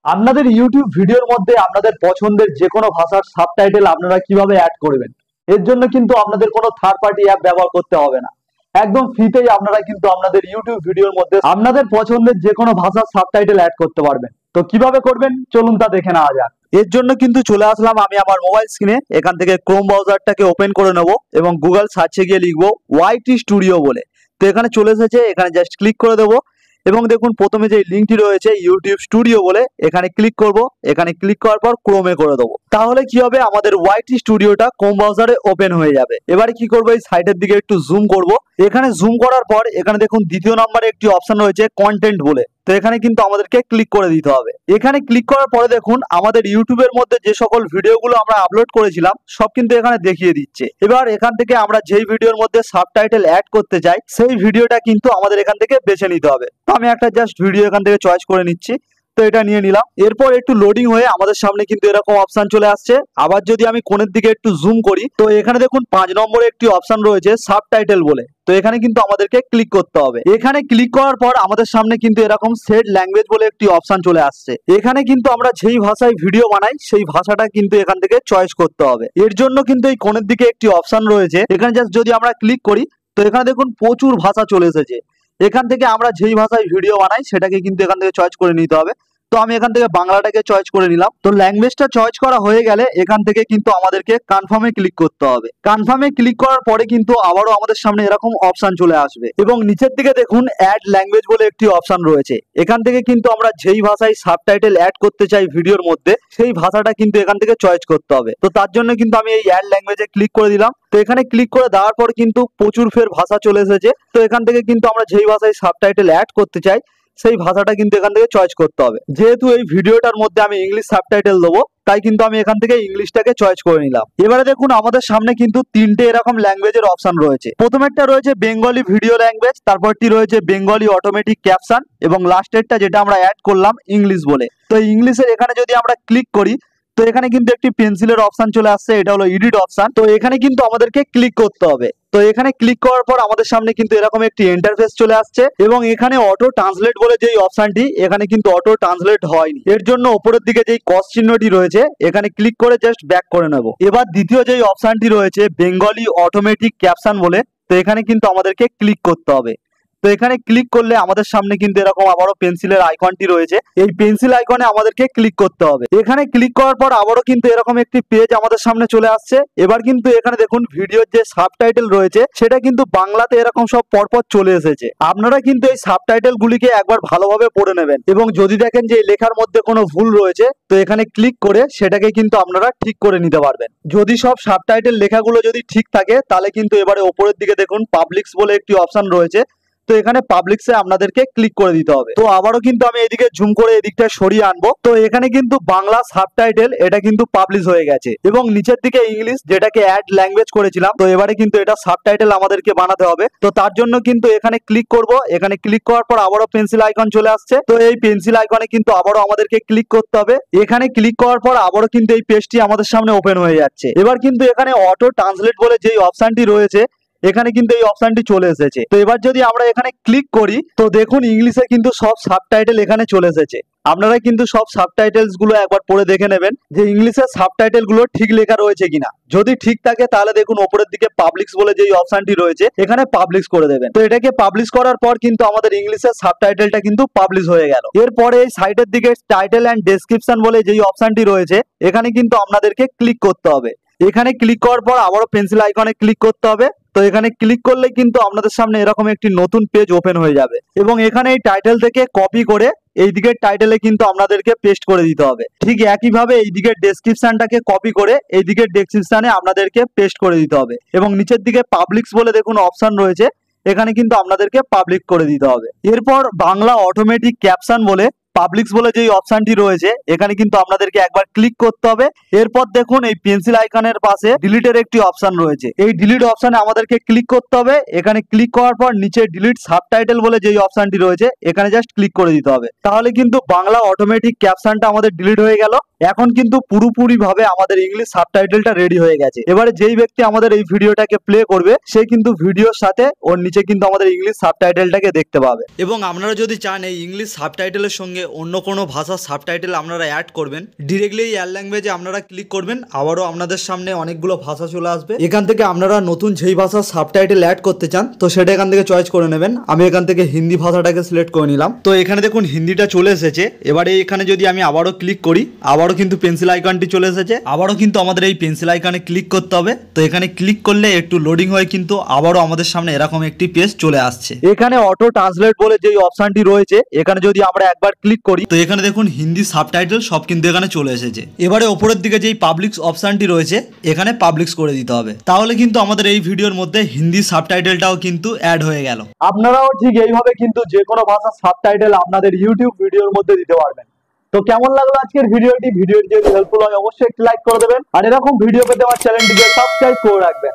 আপনাদের ইউটিউব ভিডিওর মধ্যে আপনাদের পছন্দের যে কোনো ভাষার সাবটাইটেল আপনারা কিভাবে অ্যাড করবেন, এর জন্য কিন্তু আপনাদের কোনো থার্ড পার্টি অ্যাপ ব্যবহার করতে হবে না। একদম ফ্রিতেই আপনারা কিন্তু আপনাদের ইউটিউব ভিডিওর মধ্যে আপনাদের পছন্দের যে কোনো ভাষার সাবটাইটেল অ্যাড করতে পারবেন। তো কিভাবে করবেন চলুন তা দেখে নেওয়া যাক। এর জন্য কিন্তু চলে আসলাম আমি আমার মোবাইল স্ক্রিনে। এখান থেকে ক্রোম ব্রাউজারটাকে ওপেন করে নেব এবং গুগল সার্চে গিয়ে লিখবো ওয়াইটি স্টুডিও বলে। তো এখানে চলে এসেছে, এখানে জাস্ট ক্লিক করে দেবো এবং দেখুন প্রথমে যে লিঙ্কটি রয়েছে ইউটিউব স্টুডিও বলে, এখানে ক্লিক করব। এখানে ক্লিক করার পর ক্রোমে করে দেবো। তাহলে কি হবে, আমাদের ওয়াইটি স্টুডিওটা ক্রোম ব্রাউজারে ওপেন হয়ে যাবে। এবারে কি করবো, এই সাইডের দিকে একটু জুম করব। এখানে জুম করার পর এখানে দেখুন দ্বিতীয় নম্বরে একটি অপশন রয়েছে কন্টেন্ট বলে। তো এখানে কিন্তু আমাদেরকে ক্লিক করে দিতে হবে। এখানে ক্লিক করার পরে দেখুন আমাদের ইউটিউবের মধ্যে যে সকল ভিডিওগুলো আমরা আপলোড করেছিলাম সব কিন্তু এখানে দেখিয়ে দিচ্ছে। এবার এখান থেকে আমরা যেই ভিডিওর মধ্যে সাবটাইটেল অ্যাড করতে চাই সেই ভিডিওটা কিন্তু আমাদের এখান থেকে বেছে নিতে হবে। তো আমি একটা জাস্ট ভিডিও এখান থেকে চয়েস করে নিচ্ছি। তো এটা নিয়ে নিলাম। এরপর একটু লোডিং হয়ে আমাদের সামনে কিন্তু এরকম অপশন চলে আসছে। আবার যদি আমি কোণের দিকে একটু জুম করি তো এখানে দেখুন 5 নম্বরে একটি অপশন রয়েছে সাবটাইটেল বলে। তো এখানে কিন্তু আমাদেরকে ক্লিক করতে হবে। এখানে ক্লিক করার পর আমাদের সামনে কিন্তু এরকম সেট ল্যাঙ্গুয়েজ বলে একটি অপশন চলে আসছে। এখানে কিন্তু আমরা যেই ভাষায় ভিডিও বানাই সেই ভাষাটা কিন্তু এখান থেকে চয়েস করতে হবে। এর জন্য কিন্তু এই কোণের দিকে একটি অপশন রয়েছে, এখানে জাস্ট যদি আমরা ক্লিক করি তো এখানে দেখুন প্রচুর ভাষা চলে এসেছে। এখান থেকে আমরা যেই ভাষায় ভিডিও বানাই সেটাকে কিন্তু এখান থেকে চয়েস করে নিতে হবে। তো আমি এখান থেকে বাংলাটাকে চয়েস করে নিলাম। তো ল্যাঙ্গুয়েজটা চয়েস করা হয়ে গেলে এখান থেকে কিন্তু আমাদেরকে কনফার্মে ক্লিক করতে হবে। কনফার্মে ক্লিক করার পরে কিন্তু আবারও আমাদের সামনে এরকম অপশন চলে আসবে এবং নিচের দিকে দেখুন অ্যাড ল্যাঙ্গুয়েজ বলে একটি অপশন রয়েছে। এখান থেকে কিন্তু আমরা যেই ভাষায় সাবটাইটেল অ্যাড করতে চাই ভিডিওর মধ্যে সেই ভাষাটা কিন্তু এখান থেকে চয়েস করতে হবে। তো তার জন্য কিন্তু আমি এই অ্যাড ল্যাঙ্গুয়েজে ক্লিক করে দিলাম। তো এখানে ক্লিক করে দেওয়ার পর কিন্তু প্রচুর ফের ভাষা চলে এসেছে। তো এখান থেকে কিন্তু আমরা যেই ভাষায় সাবটাইটেল অ্যাড করতে চাই সেই ভাষাটা কিন্তু এখান থেকে চয়েস করতে হবে। যেহেতু এই ভিডিওটার মধ্যে আমি ইংলিশ সাবটাইটেল দেবো তাই কিন্তু আমি এখান থেকে ইংলিশটাকে চয়েস করে নিলাম। এবারে দেখুন আমাদের সামনে কিন্তু তিনটে এরকম ল্যাঙ্গুয়েজের অপশন রয়েছে। প্রথমেরটা রয়েছে বেঙ্গলি ভিডিও ল্যাঙ্গুয়েজ, তারপরটি রয়েছে বেঙ্গলি অটোমেটিক ক্যাপশন এবং লাস্টেরটা যেটা আমরা অ্যাড করলাম ইংলিশ বলে। তো ইংলিশের এখানে যদি আমরা ক্লিক করি তো এখানে কিন্তু একটি পেন্সিলের অপশন চলে আসছে, এটা হলো এডিট অপশন। তো এখানে কিন্তু আমাদেরকে ক্লিক করতে হবে। তো এখানে ক্লিক করার পর আমাদের সামনে কিন্তু এরকম একটি ইন্টারফেস চলে আসছে এবং এখানে অটো ট্রান্সলেট বলে যেই অপশনটি এখানে কিন্তু অটো ট্রান্সলেট হয়নি। এর জন্য উপরের দিকে যেই ক্রস চিহ্নটি রয়েছে এখানে ক্লিক করে জাস্ট ব্যাক করে নেব। এবার দ্বিতীয় যেই অপশনটি রয়েছে বেঙ্গলি অটোমেটিক ক্যাপশন বলে, তো এখানে কিন্তু আমাদেরকে ক্লিক করতে হবে। তো এখানে ক্লিক করলে আমাদের সামনে কিন্তু এরকম আবারও পেন্সিলের আইকনটি রয়েছে, এই পেন্সিল আইকনে আমাদেরকে ক্লিক করতে হবে। এখানে ক্লিক করার পর আবারও কিন্তু এরকম একটি পেজ আমাদের সামনে চলে আসছে। এবার কিন্তু এখানে দেখুন ভিডিওর যে সাবটাইটেল রয়েছে সেটা কিন্তু বাংলাতে এরকম সব পরপর চলে এসেছে। আপনারা কিন্তু এই সাবটাইটেল গুলিকে একবার ভালোভাবে পড়ে নেবেন এবং যদি দেখেন যে লেখার মধ্যে কোনো ভুল রয়েছে তো এখানে ক্লিক করে সেটাকে কিন্তু আপনারা ঠিক করে নিতে পারবেন। যদি সব সাবটাইটেল লেখাগুলো যদি ঠিক থাকে তাহলে কিন্তু এবারে ওপরের দিকে দেখুন পাবলিকস বলে একটি অপশন রয়েছে। তো এখানে পাবলিকসে আপনাদেরকে ক্লিক করে দিতে হবে। তো আবারও কিন্তু আমি এদিকে জুম করে এদিকটা সরিয়ে আনবো। তো এখানে কিন্তু বাংলা সাবটাইটেল এটা কিন্তু পাবলিশ হয়ে গেছে এবং নিচের দিকে ইংলিশ যেটাকে অ্যাড ল্যাঙ্গুয়েজ করেছিলাম তো এবারে কিন্তু এটা সাবটাইটেল আমাদেরকে বানাতে হবে। তো তার জন্য কিন্তু এখানে ক্লিক করব। এখানে ক্লিক করার পর আবারও পেন্সিল আইকন চলে আসছে। তো এই পেন্সিল আইকনে কিন্তু আবারও আমাদেরকে ক্লিক করতে হবে। এখানে ক্লিক করার পর আবারও কিন্তু এই পেজটি আমাদের সামনে ওপেন হয়ে যাচ্ছে। এবার কিন্তু এখানে অটো ট্রান্সলেট বলে যেই অপশনটি রয়েছে এখানে কিন্তু এই অপশনটি চলে এসেছে। তো এবার যদি আমরা এখানে ক্লিক করি তো দেখুন ইংলিশে কিন্তু সব সাবটাইটেল এখানে চলে এসেছে। আপনারা কিন্তু সব সাবটাইটেলস গুলো একবার পড়ে দেখে নেবেন যে ইংলিশের সাবটাইটেল গুলো ঠিক লেখা রয়েছে কিনা। যদি ঠিক থাকে তাহলে দেখুন উপরের দিকে পাবলিশ বলে যেই অপশনটি রয়েছে এখানে পাবলিশ করে দেবেন। তো এটাকে পাবলিশ করার পর কিন্তু আমাদের ইংলিশের সাবটাইটেলটা কিন্তু পাবলিশ হয়ে গেল। এরপরে এই সাইডের দিকে টাইটেল এন্ড ডেসক্রিপশন বলে যেই অপশনটি রয়েছে এখানে কিন্তু আপনাদেরকে ক্লিক করতে হবে। এখানে ক্লিক করার পর আবারও পেন্সিল আইকনে ক্লিক করতে হবে। তো এখানে ক্লিক করলে কিন্তু আপনাদের সামনে এরকম একটি নতুন পেজ ওপেন হয়ে যাবে এবং এখানে এই টাইটেল থেকে কপি করে এই দিকের টাইটেলে কিন্তু আপনাদেরকে পেস্ট করে দিতে হবে। ঠিক একইভাবে এই দিকের ডেসক্রিপশনটাকে কপি করে এই দিকের ডেসক্রিপশনে আপনাদেরকে পেস্ট করে দিতে হবে এবং নিচের দিকে পাবলিকস বলে দেখুন অপশন রয়েছে এখানে কিন্তু আপনাদেরকে পাবলিক করে দিতে হবে। এরপর বাংলা অটোমেটিক ক্যাপশন বলে পাবলিক্স বলে যেই অপশনটি রয়েছে এখানে কিন্তু আপনাদেরকে একবার ক্লিক করতে হবে। এরপর দেখুন এই পেন্সিল আইকনের পাশে ডিলিটের একটি অপশন রয়েছে, এই ডিলিট অপশনে আমাদেরকে ক্লিক করতে হবে। এখানে ক্লিক করার পর নিচে ডিলিট সাবটাইটেল বলে যেই অপশনটি রয়েছে এখানে জাস্ট ক্লিক করে দিতে হবে। তাহলে কিন্তু বাংলা অটোমেটিক ক্যাপশনটা আমাদের ডিলিট হয়ে গেল। এখন কিন্তু পুরোপুরি ভাবে আমাদের ইংলিশ সাবটাইটেলটা রেডি হয়ে গেছে। এবারে যেই ব্যক্তি আমাদের এই ভিডিওটাকে প্লে করবে সে কিন্তু ভিডিওর সাথে ওর নিচে কিন্তু আমাদের ইংলিশ সাবটাইটেলটাকে দেখতে পাবে। এবং আপনারা যদি চান এই ইংলিশ সাবটাইটেলের সঙ্গে অন্য কোনো ভাষার সাবটাইটেল আপনারা অ্যাড করবেন, ডিরেক্টলি এয়ার ল্যাঙ্গুয়েজে আপনারা ক্লিক করবেন, আবারও আপনাদের সামনে অনেকগুলো ভাষা চলে আসবে। এখান থেকে আপনারা নতুন যেই ভাষার সাবটাইটেল অ্যাড করতে চান তো সেটা এখান থেকে চয়েস করে নেবেন। আমি এখান থেকে হিন্দি ভাষাটাকে সিলেক্ট করে নিলাম। তো এখানে দেখুন হিন্দিটা চলে এসেছে। এবারে এখানে যদি আমি আবারও ক্লিক করি, আবারও কিন্তু পেন্সিল আইকনটি চলে এসেছে। আবারও কিন্তু আমাদের এই পেন্সিল আইকনে ক্লিক করতে হবে। তো এখানে ক্লিক করলে একটু লোডিং হয়ে কিন্তু আবারও আমাদের সামনে এরকম একটি পেজ চলে আসছে। এখানে অটো ট্রান্সলেট বলে যে অপশনটি রয়েছে, এখানে যদি আমরা একবার ক্লিক করি তো এখানে দেখুন হিন্দি সাবটাইটেল সব কিন্তু এখানে চলে এসেছে। এবারে ওপরের দিকে যেই পাবলিক অপশনটি রয়েছে এখানে পাবলিশ করে দিতে হবে, তাহলে কিন্তু আমাদের এই ভিডিওর মধ্যে হিন্দি সাবটাইটেলটাও কিন্তু অ্যাড হয়ে গেল। আপনারাও ঠিক এইভাবে কিন্তু যে কোনো ভাষার সাবটাইটেল আপনাদের ইউটিউব ভিডিওর মধ্যে দিতে পারবেন। তো কেমন লাগলো আজকের ভিডিওটি যদি হেল্পফুল হয় অবশ্যই একটি লাইক করে দেবেন, আর এরকম ভিডিও পেতে আমার চ্যানেলটিকে সাবস্ক্রাইব করে রাখবেন।